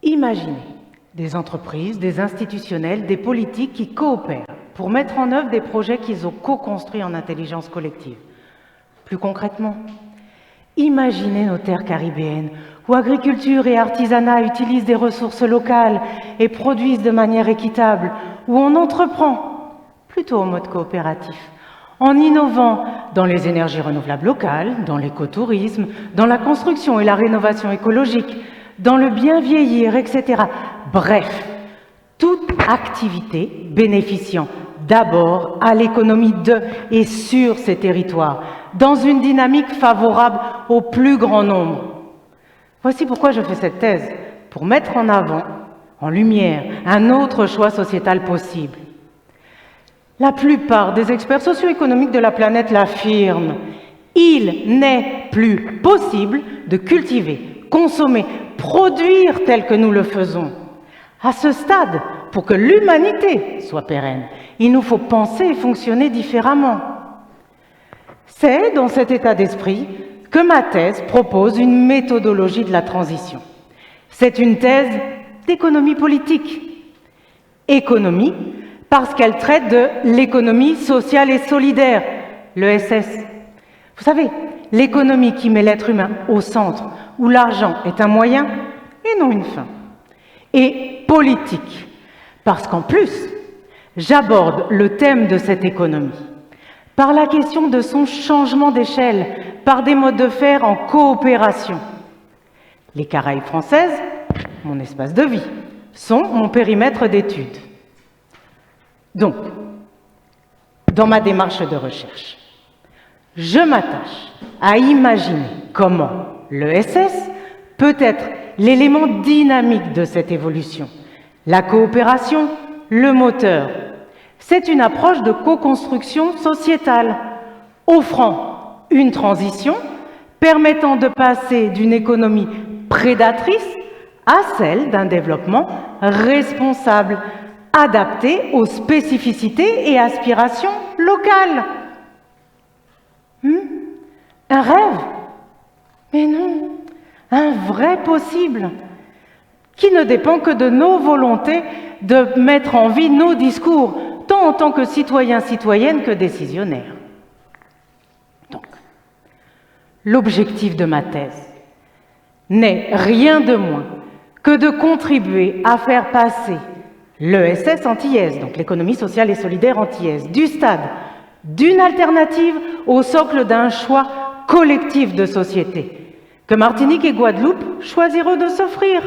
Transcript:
Imaginez des entreprises, des institutionnels, des politiques qui coopèrent pour mettre en œuvre des projets qu'ils ont co-construits en intelligence collective. Plus concrètement, imaginez nos terres caribéennes, où agriculture et artisanat utilisent des ressources locales et produisent de manière équitable, où on entreprend, plutôt en mode coopératif, en innovant dans les énergies renouvelables locales, dans l'écotourisme, dans la construction et la rénovation écologique, dans le bien vieillir, etc. Bref, toute activité bénéficiant d'abord à l'économie de et sur ces territoires, dans une dynamique favorable au plus grand nombre. Voici pourquoi je fais cette thèse, pour mettre en avant, en lumière, un autre choix sociétal possible. La plupart des experts socio-économiques de la planète l'affirment. Il n'est plus possible de cultiver, consommer, produire tel que nous le faisons. À ce stade, pour que l'humanité soit pérenne, il nous faut penser et fonctionner différemment. C'est dans cet état d'esprit que ma thèse propose une méthodologie de la transition. C'est une thèse d'économie politique. Économie, parce qu'elle traite de l'économie sociale et solidaire, l'ESS. Vous savez, l'économie qui met l'être humain au centre, où l'argent est un moyen et non une fin. Et politique, parce qu'en plus, j'aborde le thème de cette économie par la question de son changement d'échelle, par des modes de faire en coopération. Les Caraïbes françaises, mon espace de vie, sont mon périmètre d'étude. Donc, dans ma démarche de recherche, je m'attache à imaginer comment l'ESS peut être l'élément dynamique de cette évolution. La coopération, le moteur. C'est une approche de co-construction sociétale, offrant une transition permettant de passer d'une économie prédatrice à celle d'un développement responsable, adapté aux spécificités et aspirations locales. Un rêve? Mais non, un vrai possible, qui ne dépend que de nos volontés de mettre en vie nos discours, tant en tant que citoyens, citoyennes que décisionnaires. Donc, l'objectif de ma thèse n'est rien de moins que de contribuer à faire passer l'ESS antillaise, donc l'économie sociale et solidaire antillaise, du stade d'une alternative au socle d'un choix collectif de société, que Martinique et Guadeloupe choisiront de s'offrir.